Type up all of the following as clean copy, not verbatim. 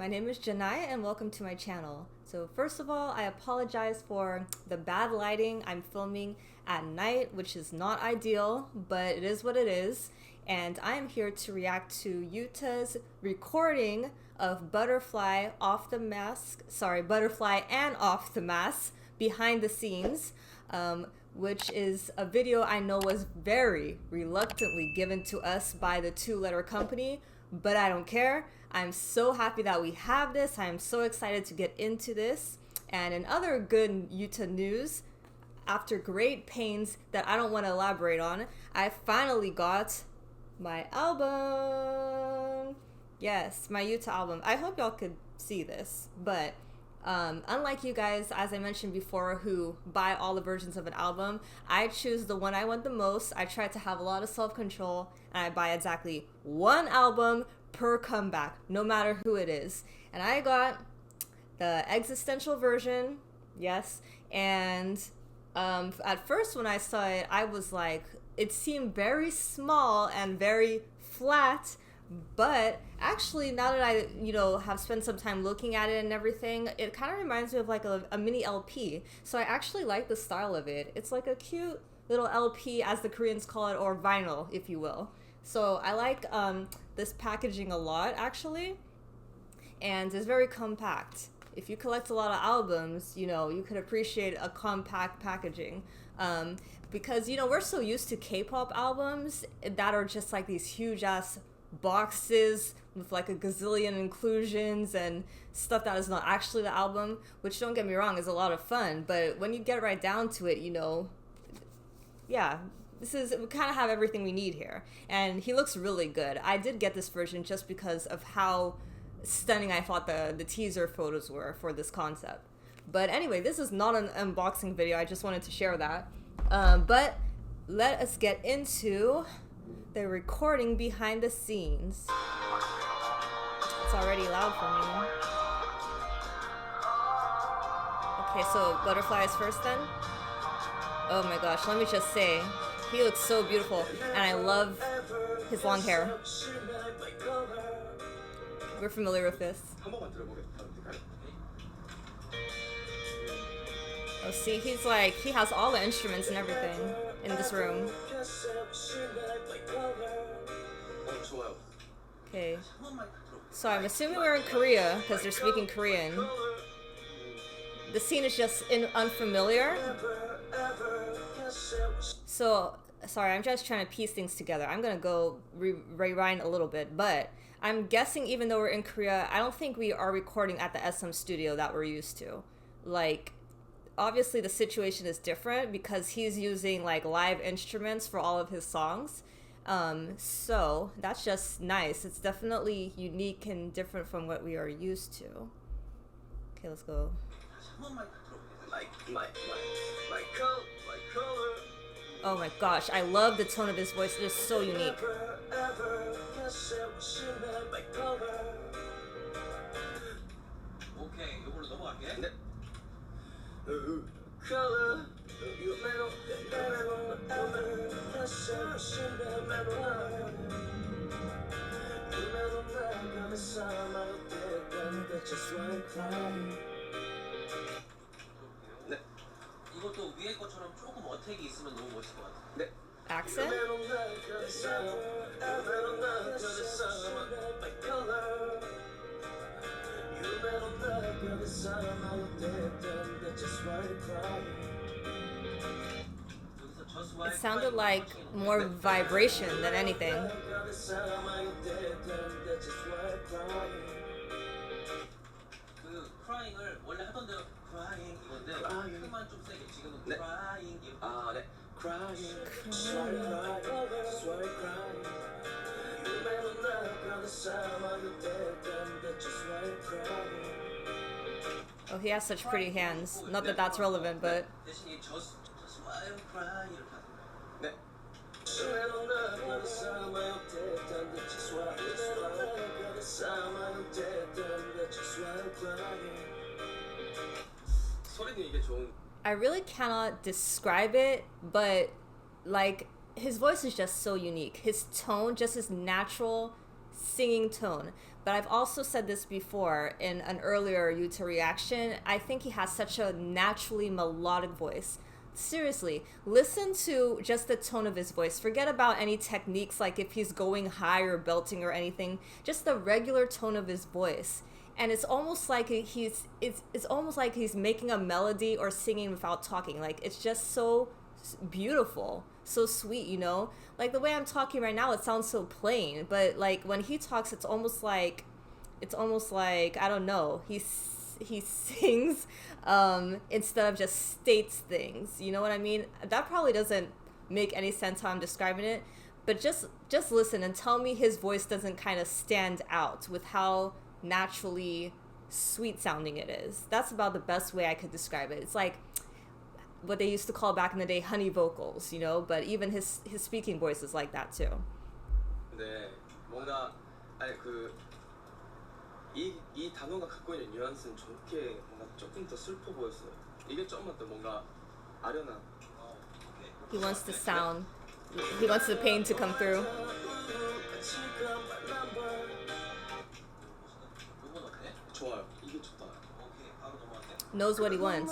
my name is Janai and welcome to my channel. So first of all, I apologize for the bad lighting. I'm filming at night, which is not ideal, but it is what it is. And I am here to react to Yuta's recording of Butterfly and Off the Mask behind the scenes, which is a video I know was very reluctantly given to us by the two-letter company, but I don't care. I'm so happy that we have this. I'm so excited to get into this. And in other good Yuta news, after great pains that I don't want to elaborate on, I finally got my album. Yes, my Yuta album. I hope y'all could see this, but unlike you guys, as I mentioned before, who buy all the versions of an album, I choose the one I want the most. I try to have a lot of self-control, and I buy exactly one album per comeback, no matter who it is. And I got the existential version, yes, and at first when I saw it, I was like, it seemed very small and very flat, but actually now that I, have spent some time looking at it and everything, it kind of reminds me of like a mini LP. So I actually like the style of it. It's like a cute little LP, as the Koreans call it, or vinyl, if you will. So I like this packaging a lot, actually, and it's very compact. If you collect a lot of albums, you could appreciate a compact packaging. Because, we're so used to K-pop albums that are just like these huge-ass boxes with like a gazillion inclusions and stuff that is not actually the album, which, don't get me wrong, is a lot of fun. But when you get right down to it, yeah, we kind of have everything we need here. And he looks really good. I did get this version just because of how stunning I thought the teaser photos were for this concept. But anyway, this is not an unboxing video. I just wanted to share that. But let us get into the recording behind the scenes. It's already loud for me. Okay, so Butterfly is first then? Oh my gosh, let me just say, he looks so beautiful, and I love his long hair. We're familiar with this. Oh, see, he has all the instruments and everything in this room. Okay. So I'm assuming we're in Korea, because they're speaking Korean. The scene is just unfamiliar. So, sorry, I'm just trying to piece things together. I'm gonna go rewind a little bit, but I'm guessing even though we're in Korea, I don't think we are recording at the SM studio that we're used to. Like, obviously the situation is different because he's using like live instruments for all of his songs. So that's just nice. It's definitely unique and different from what we are used to. Okay, let's go. Oh my gosh, I love the tone of his voice. It is so unique. Accent? It sounded like more vibration than anything. Oh, he has such pretty hands. Not that that's relevant, but... I really cannot describe it, but like his voice is just so unique. His tone, just his natural singing tone. But I've also said this before in an earlier Yuta reaction. I think he has such a naturally melodic voice. Seriously, listen to just the tone of his voice. Forget about any techniques like if he's going high or belting or anything. Just the regular tone of his voice. And it's almost like it's almost like he's making a melody or singing without talking. Like it's just so beautiful, so sweet, you know? Like the way I'm talking right now, it sounds so plain, but like when he talks, it's almost like I don't know, he sings instead of just states things, you know what I mean? That probably doesn't make any sense how I'm describing it, but just listen and tell me his voice doesn't kind of stand out with how naturally sweet sounding it is. That's about the best way I could describe it. It's like what they used to call back in the day honey vocals, you know, but even his speaking voice is like that too. 네, 뭔가 아니 이 단어가 갖고 있는 뉘앙스는 좋게 뭔가 조금 더 슬퍼 보였어요. 이게 조금만 더 뭔가 아련한. He wants the pain to come through. 좋아요. 이게 좋다. Knows what he wants.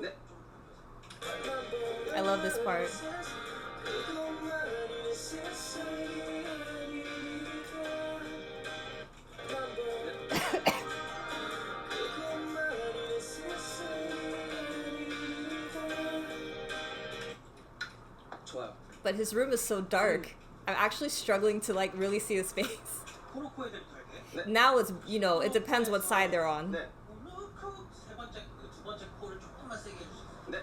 네. I love this part. 좋아요. But his room is so dark. I'm actually struggling to like really see his face. Now it's, you know, it depends what side they're on. 네. 네.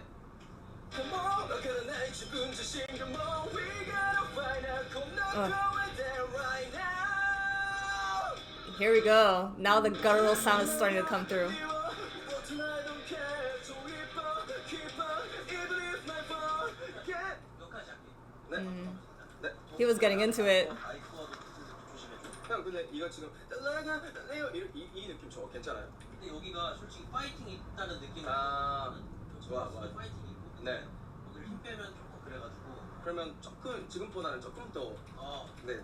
Here we go. Now the guttural sound is starting to come through. He was getting into it. 형 근데 이거 지금 이 느낌 좋아. 괜찮아요? 근데 여기가 솔직히 파이팅이 있다는 느낌이 좋아. 네. 오늘 힘 빼면 조금 그래가지고 그러면 조금 지금보다는 조금 더 네.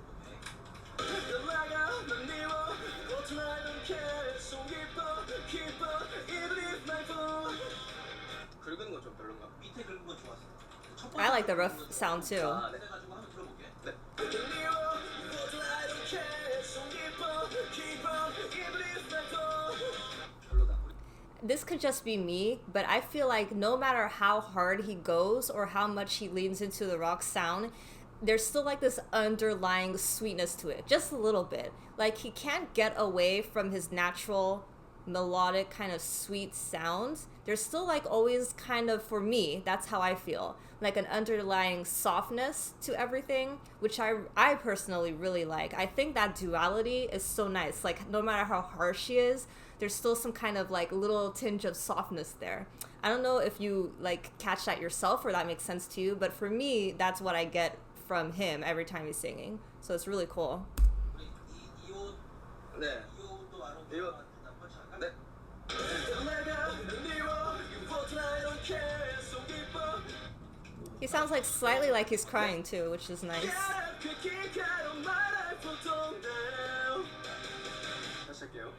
긁는 건 좀 별론가? 밑에 긁은 건 좋았어. I like the rough sound too. 네. 그래가지고 한번 들어볼게. 네. 별로다. This could just be me, but I feel like no matter how hard he goes or how much he leans into the rock sound, there's still like this underlying sweetness to it, just a little bit. Like he can't get away from his natural melodic kind of sweet sounds. There's still like always kind of, for me, that's how I feel, like an underlying softness to everything, which I personally really like. I think that duality is so nice. Like no matter how harsh he is, there's still some kind of like little tinge of softness there. I don't know if you like catch that yourself or that makes sense to you, but for me, that's what I get from him every time he's singing. So it's really cool. 네. 이거 네. He sounds like slightly like he's crying too, which is nice. 다시 할게요.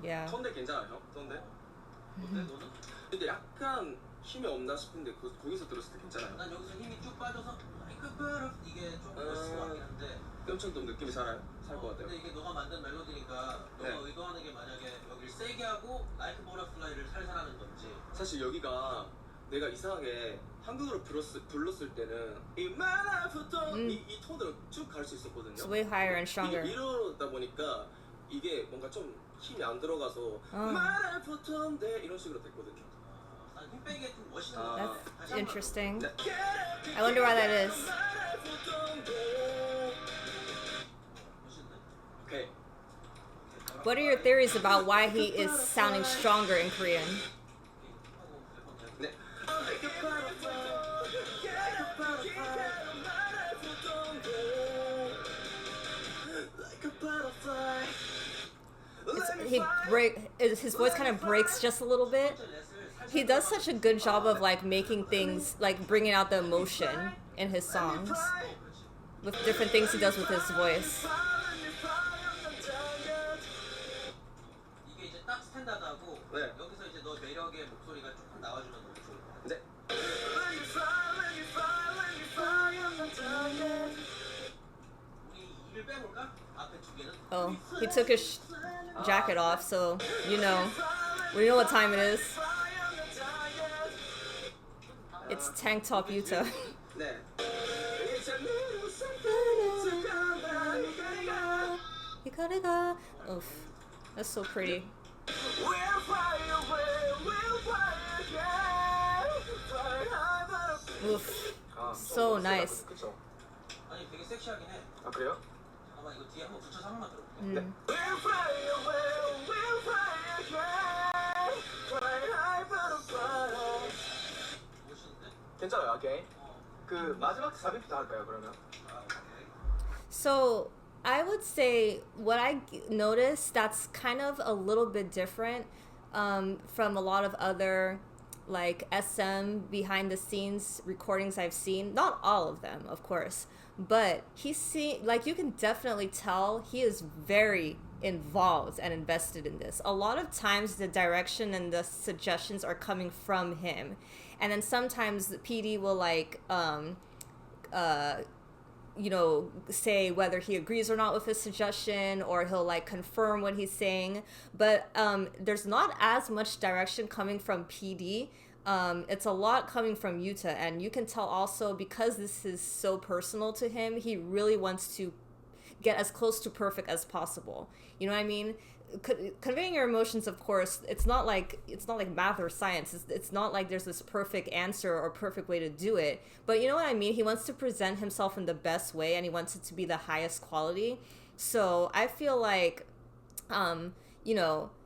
Yeah. 톤대 괜찮아 형? 톤대? 어때 너는? 근데 약간 힘이 없나 싶은데 거기서 들었을 때 괜찮아요? 난 여기서 힘이 쭉 빠져서 이게 좀 멋있을 것 같긴 한데. 엄청 또 느낌이 살것 같아요. 근데 이게 너가 만든 멜로디니까 너가 네. 의도하는 게 만약에 여기를 세게 하고 라이크 버터플라이를 살살 하는 건지. 사실 여기가 내가 이상하게 한국어로 불렀을 때는 이 톤으로 쭉 갈 수 있었거든요. It's way higher and stronger. 이게 이러다 보니까 이게 뭔가 좀 힘이 안 들어가서 이런 식으로 됐거든요. 난 힘 빼기에 좀 멋있는 That's interesting. 네. I wonder why that is. 오케이. What are your theories about why he is sounding stronger in Korean? 네. his voice kind of breaks just a little bit. He does such a good job of like making things like bringing out the emotion in his songs with different things he does with his voice. 이게 이제 딱 스탠다드하고 네. 여기서 이제 너 매력의 목소리가 조금 나와주면 너무 좋을 것 같아. 네. 우리 이를 빼볼까? 앞에 두 개는. Oh, he took his jacket off, so we know what time it is. It's tank top Yuta. 네. You gotta go. Oof, that's so pretty. Oof, so nice. 그쵸. 아니 되게 섹시하긴 해. 아 그래요? 잠깐만 이거 뒤에 한번 붙여서 한 번만 들어볼게. Mm. 멋있는데? 괜찮아요. 오케이. 그 마지막 삽입부터 할까요 그러면? 아, 오케이. So I would say what I noticed that's kind of a little bit different from a lot of other like SM behind the scenes recordings I've seen. Not all of them, of course, but like you can definitely tell he is very involved and invested in this. A lot of times the direction and the suggestions are coming from him, and then sometimes the PD will like say whether he agrees or not with his suggestion, or he'll like confirm what he's saying. But there's not as much direction coming from PD. It's a lot coming from Yuta, and you can tell also because this is so personal to him, he really wants to get as close to perfect as possible. You know what I mean? Conveying your emotions, of course, it's not like math or science. It's not like there's this perfect answer or perfect way to do it. But you know what I mean? He wants to present himself in the best way, and he wants it to be the highest quality. So I feel like,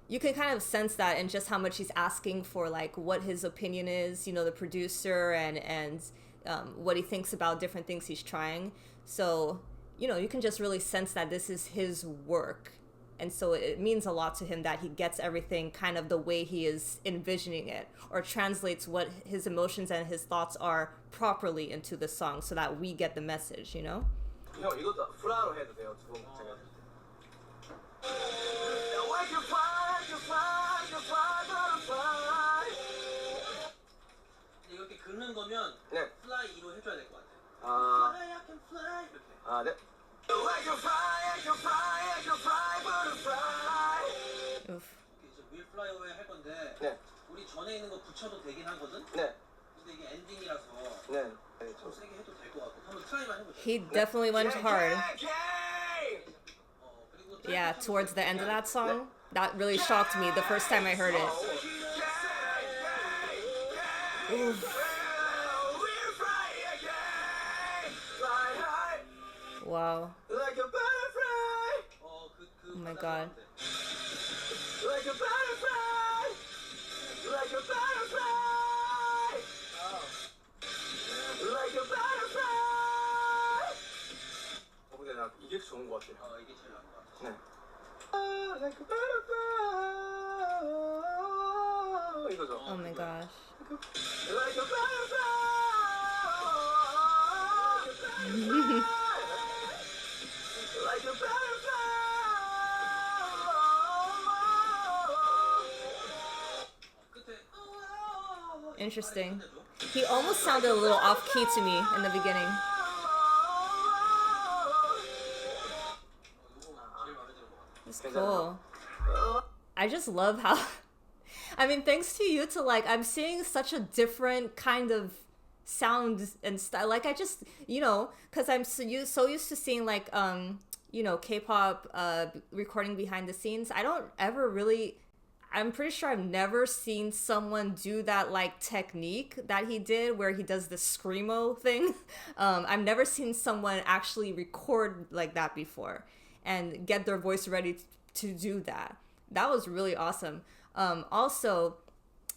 you can kind of sense that in just how much he's asking for, like what his opinion is. The producer and what he thinks about different things he's trying. So you can just really sense that this is his work. And so it means a lot to him that he gets everything kind of the way he is envisioning it, or translates what his emotions and his thoughts are properly into the song so that we get the message, 형 이것도 프라로 해도 돼요. 두 번 제가. 이렇게 긁는 거면 네. 플라이로 해줘야 될 것 같아. 아, Fly, I can fly. 이렇게. 아 네. Oof. 이제 Will Fly Away 할 건데 네. 우리 전에 있는 거 붙여도 되긴 하거든. 네. 근데 이게 엔딩이라서 네. 네. 좀 세게 해도 될 것 같고 한번 트라이만 해보자. He definitely went hard. 그리고 Yeah, towards the end of that song. That really shocked me the first time I heard it. Oof. Wow. Like a butterfly. Oh my god. Like a butterfly. Like a butterfly. Like a butterfly. 근데 나 이게 좋은 것 같아요. 이게 제일 나은 것 같아. 네. Like a butterfly. 이거죠. Oh my gosh. Like a butterfly. Like a butterfly. Interesting. He almost sounded a little off key to me in the beginning. It's cool. I just love how I mean, thanks to you to like I'm seeing such a different kind of sound and style. Like I just, because I'm so used to seeing like K-pop recording behind the scenes. I don't ever really. I'm pretty sure I've never seen someone do that like technique that he did where he does the screamo thing. I've never seen someone actually record like that before and get their voice ready to do that. That was really awesome. Also,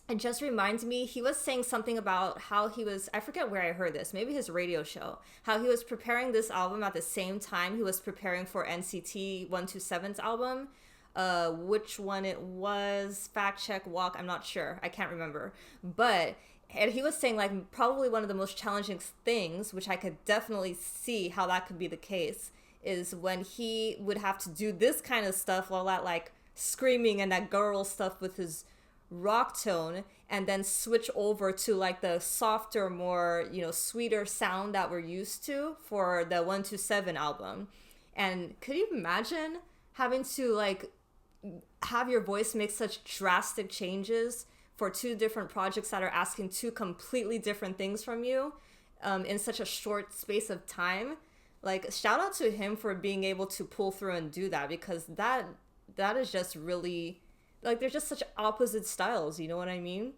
it just reminds me, he was saying something about how he was, I forget where I heard this, maybe his radio show, how he was preparing this album at the same time he was preparing for NCT 127's album. which one it was. Fact check, walk. I'm not sure. I can't remember. But and he was saying like probably one of the most challenging things, which I could definitely see how that could be the case, is when he would have to do this kind of stuff, all that like screaming and that guttural stuff with his rock tone, and then switch over to like the softer, more, you know, sweeter sound that we're used to for the 127 album. And could you imagine having to like have your voice make such drastic changes for two different projects that are asking two completely different things from you in such a short space of time? Like, shout out to him for being able to pull through and do that, because that is just really, like, they're just such opposite styles, you know what I mean?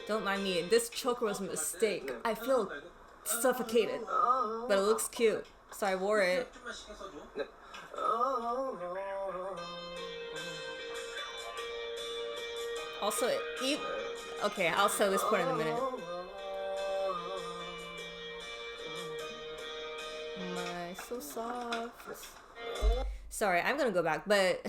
Don't mind me, this choker was a mistake. I feel suffocated, but it looks cute, so I wore it. 좀만 신경 써줘. 네. Also, okay, I'll sell this point in a minute. My so soft. Sorry, I'm gonna go back, but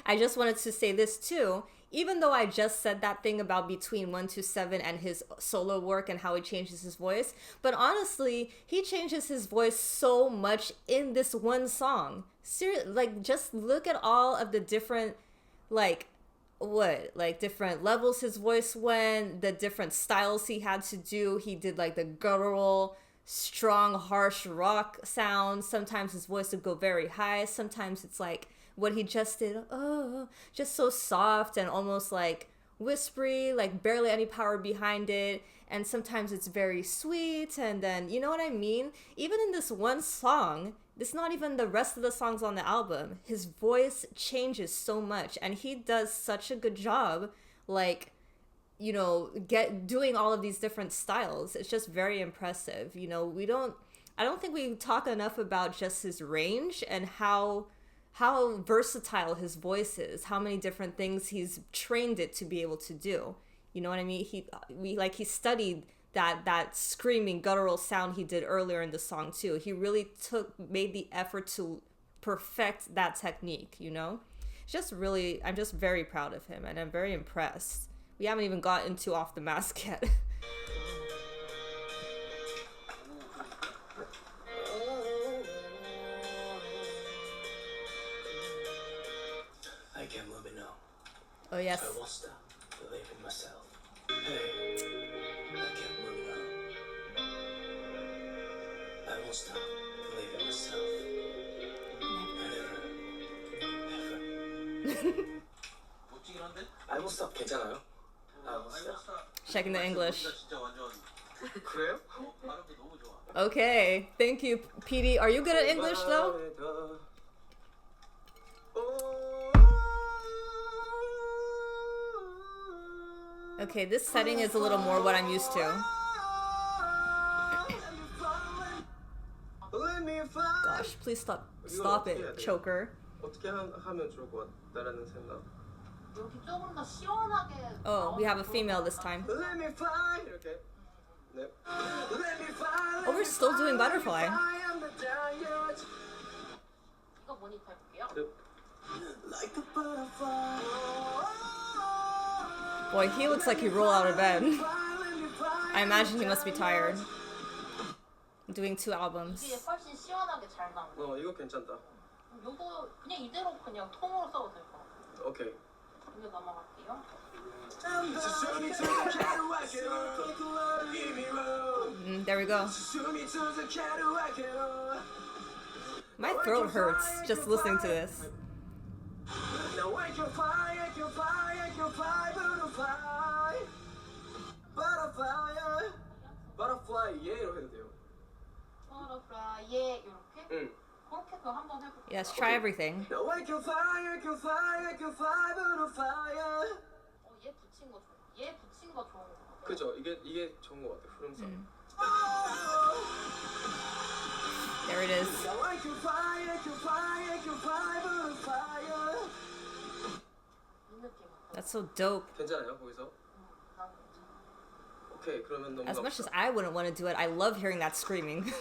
I just wanted to say this too. Even though I just said that thing about between 127 and his solo work and how he changes his voice, but honestly, he changes his voice so much in this one song. Seriously, like, just look at all of the different, like, different levels his voice went, the different styles he had to do. He did like the guttural, strong, harsh rock sounds. Sometimes his voice would go very high. Sometimes it's like what he just did, just so soft and almost like whispery, like barely any power behind it. And sometimes it's very sweet, and then, you know what I mean? Even in this one song, it's not even the rest of the songs on the album, his voice changes so much, and he does such a good job, like, you know, doing all of these different styles. It's just very impressive. You know, I don't think we talk enough about just his range and how versatile his voice is, how many different things he's trained it to be able to do. You know what I mean? He studied that screaming guttural sound he did earlier in the song too. He really made the effort to perfect that technique, you know? I'm just very proud of him, and I'm very impressed. We haven't even gotten into Off the Mask yet. I can't move it now. Oh yes. I won't stop believing myself. Hey, I can't move it now. I won't stop believing myself. Never. 멋지긴 한데? I won't stop 괜찮아요? I won't stop. Checking the English. 진짜 완전 그래요? 발음도 너무 좋아. Okay, thank you, PD. Are you good at English though? Okay, this setting is a little more what I'm used to. Gosh, please stop it, choker. 어떻게 하면 좋을 것 같다라는 생각. 여기 조금 더 시원하게. Oh, we have a female this time. Let me fly 이렇게. 네. Let me fly. Oh, we're still doing butterfly. 이거 모니터 해볼게요. Like a butterfly. Boy, he looks like he rolled out of bed. I imagine he must be tired. Doing 2 albums. 이게 훨씬 시원하게 잘 나오네. 이거 괜찮다. 요거 그냥 이대로 그냥 통으로 써도 될 것 같아요. 오케이. 이거 넘어갈게요. There we go. My throat hurts just listening to this. Now I can fly, I can fly, I can fly, butterfly. Butterfly, butterfly, yeah, 이렇게 해도 돼요. 버터플라이 예 이렇게. 응. 그렇게도 한번 해볼게요. Yes, try everything. Now I can fly, I can fly, I can fly, butterfly. 얘 붙인 거 좋아. 얘 붙인 거 좋은 거 같아. 그죠? 이게 좋은 것 같아. 흐름상. There it is. Now I can fly, I can fly, I can fly, butterfly. 이 느낌 같아. That's so dope. 괜찮아요 거기서? 난 괜찮아. 오케이 그러면 너무 As much as I wouldn't want to do it, I love hearing that screaming.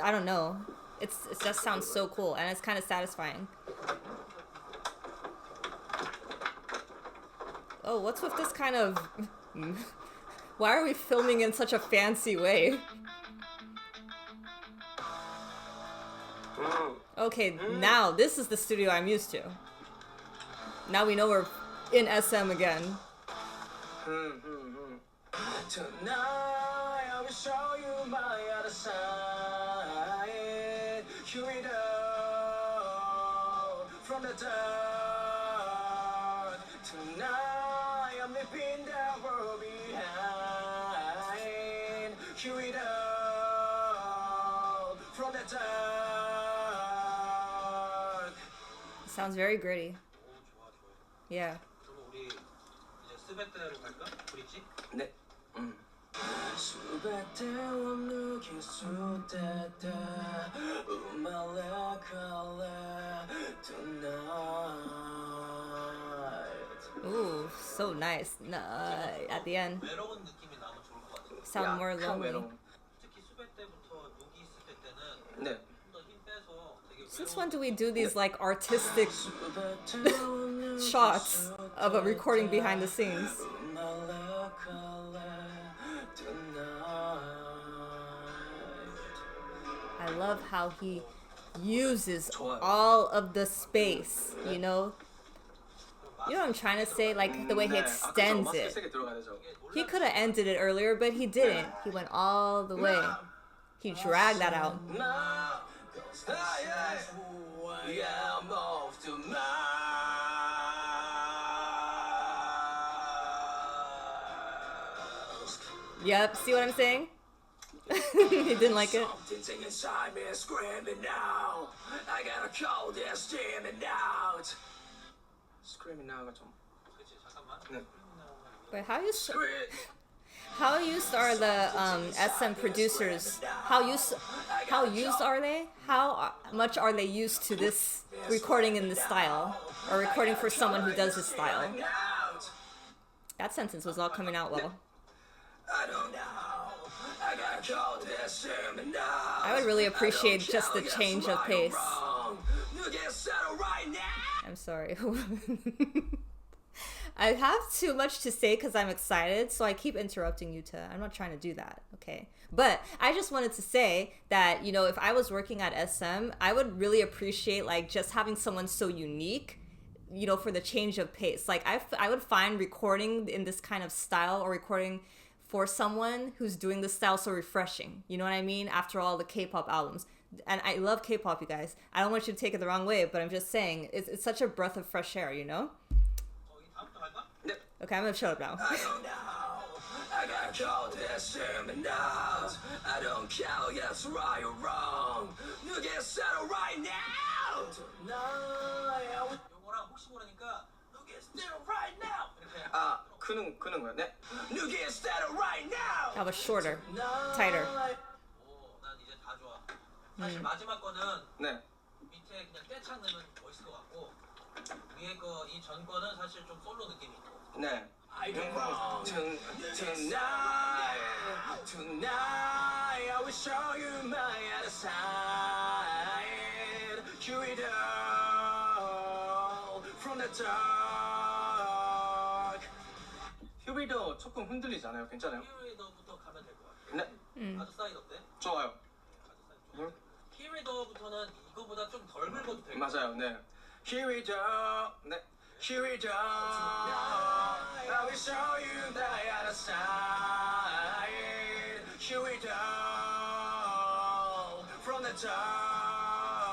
I don't know. It just sounds so cool and it's kind of satisfying. Oh, what's with this kind of... Why are we filming in such a fancy way? Okay, now this is the studio I'm used to. Now we know we're in SM again. Tonight I will show you my other side. Here we go from the dark. Tonight I'm leaving the world behind. Here we go from the dark. Sounds very gritty. Yeah. 그럼 우리 이제 스베테로 갈까? 브릿지? 네. 수백대와 누길 수다다 우말라칼라 tonight. Ooh, so nice. At the end, 외로운 느낌이 나면 좋을 것 같아요. sound more 약간 lonely. 외로움. 특히 수배 때부터 누기 있을 때는 네. 좀 더 힘 빼서 되게 Since 외로운 when do we do these like artistic shots of a recording behind the scenes? I love how he uses all of the space, you know? You know what I'm trying to say? Like the way he extends it. He could have ended it earlier, but he didn't. He went all the way. He dragged that out. Yep, see what I'm saying? He didn't like it. Something inside me is screaming now. I gotta call this screaming out. Screaming now가 좀. 그치 잠깐만. 네. Wait, how used Scream. how used are the SM producers? How used are they? How much are they used to this recording in this style, or recording for someone who does this style? That sentence was all coming out well. I don't know. I gotta call this screaming now. I would really appreciate just the change of pace. You get settled right now. I'm sorry. I have too much to say because I'm excited, so I keep interrupting Yuta. I'm not trying to do that, okay? But I just wanted to say that, you know, if I was working at SM, I would really appreciate, like, just having someone so unique, you know, for the change of pace. Like, I would find recording in this kind of style or recording for someone who's doing this style so refreshing. You know what I mean? After all the K-pop albums. And I love K-pop, you guys. I don't want you to take it the wrong way, but I'm just saying, it's such a breath of fresh air, you know? 다음부터 갈까? Okay, I'm gonna shut up now. I don't know. I gotta call this screaming now. I don't care, yes, right or wrong. You get settled right now. Tonight, I will 요거랑 혹시 모르니까 you get settled right now. 이렇게 아, 그는 거야. 네. You get settled right now. That was shorter, tighter. 난 이제 다 좋아. 사실 마지막 거는 네. 밑에 그냥 떼창 넣으면 멋있을 것 같고 위에 거 이 전 거는 사실 좀 솔로 느낌이 있고. 네. Tonight, I will show you my other side. Here we go from the dark. 휴비도 조금 흔들리잖아요. 괜찮아요? 키리더부터 가면 될 것 같아. 네. 아드 사이드 어때? 좋아요. 아드 사이드 좋아. 키리더부터는 이거보다 좀 덜 긁어도 될 것 같아. 맞아요. 네. Here we go. 네. Here we go. I will show you the other side. Here we go. From the dark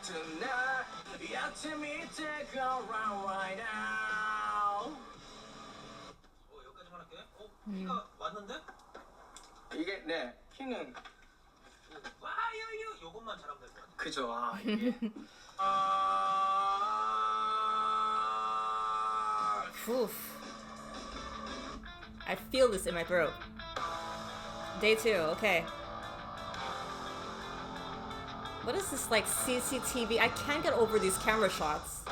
tonight. Yeah, to me, take a run right now. 여기까지만 할게. 키가 왔는데? 이게 네. 키는 와야유 요것만 잘하면 될 것 같아. 그죠. 아 이게. Oof. I feel this in my throat. Day 2, okay. What is this, like, CCTV? I can't get over these camera shots.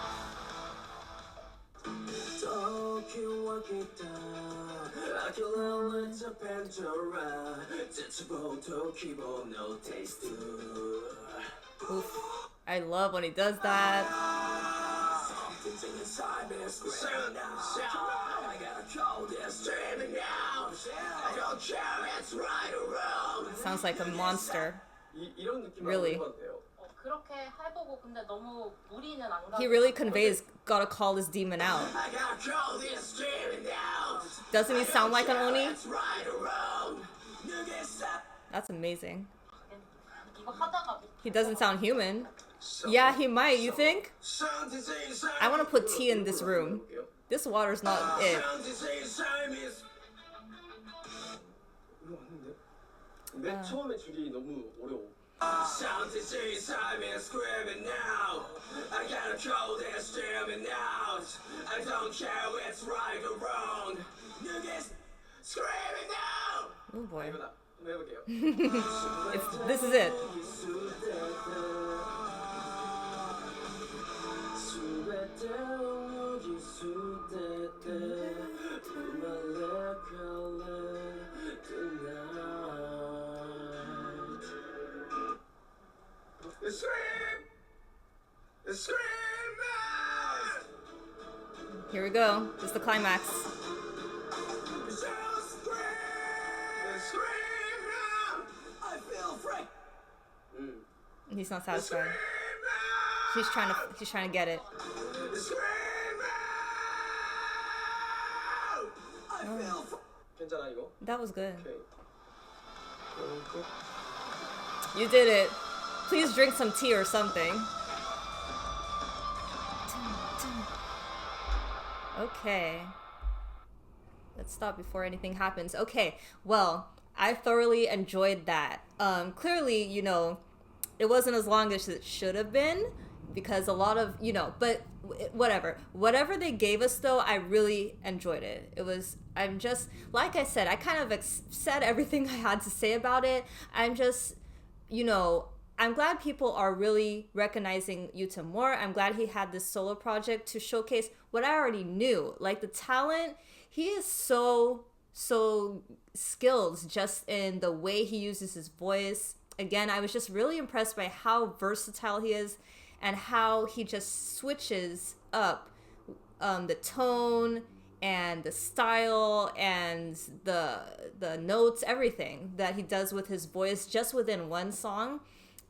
Don't you walk it down. I alone it's a Pandora. That's about to keep on no taste too. Oof. I love when he does that. Something's inside me screaming now. I gotta call this screaming now. I don't care, it's right or wrong. Sounds like a monster. 이런 느낌 Really. 나는 것 같아요. 그렇게 해보고 근데 너무 무리는 안 가고. He really conveys gotta call this demon out. I gotta call this screaming now. Doesn't he sound like an Oni? It's right or wrong. You get stuck. That's amazing. 이거 하다가 He doesn't sound human. Yeah, he might, you think? Something's inside I want to put tea in this room. 볼게요. This water's not it. Something's inside me. 이거 왔는데? 맨 처음에 줄이 너무 어려워. Something's inside me screaming now. I gotta call this screaming out. I don't care what's right or wrong. You get screaming now. Oh boy. 이거다. 한번 해볼게요. This is it. Scream out. Here we go. This is the climax. Scream out. I feel free. He's not satisfied. He's trying to get it. Scream out. I feel free. 괜찮아 이거? That was good. 오케이. You did it. Please drink some tea or something. Okay. Let's stop before anything happens. Okay, well, I thoroughly enjoyed that. Clearly, you know, it wasn't as long as it should have been because a lot of, you know, but whatever. Whatever they gave us, though, I really enjoyed it. I'm just, like I said, I kind of said everything I had to say about it. I'm just, you know, I'm glad people are really recognizing Yuta more. I'm glad he had this solo project to showcase what I already knew. Like the talent, he is so skilled just in the way he uses his voice. Again, I was just really impressed by how versatile he is and how he just switches up the tone and the style and the notes, everything that he does with his voice just within one song.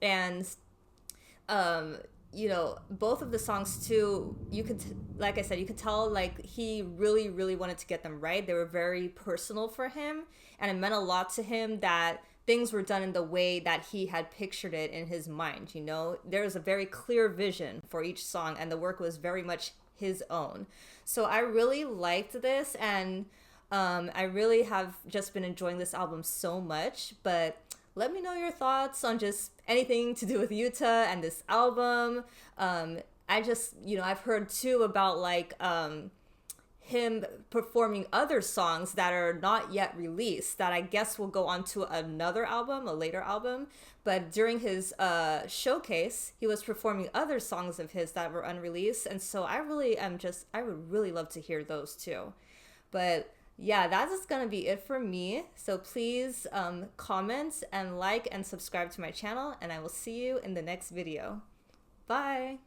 And you know, both of the songs too, you could like I said, you could tell like he really wanted to get them right. They were very personal for him, and it meant a lot to him that things were done in the way that he had pictured it in his mind. You know, there was a very clear vision for each song, and the work was very much his own. So I really liked this, and I really have just been enjoying this album so much. But let me know your thoughts on just anything to do with Yuta and this album. I just, you know, I've heard too about like him performing other songs that are not yet released that I guess will go on to another album, a later album. But during his showcase, he was performing other songs of his that were unreleased. And so I would really love to hear those too. But yeah, that is going to be it for me. So please comment and like and subscribe to my channel, and I will see you in the next video. Bye!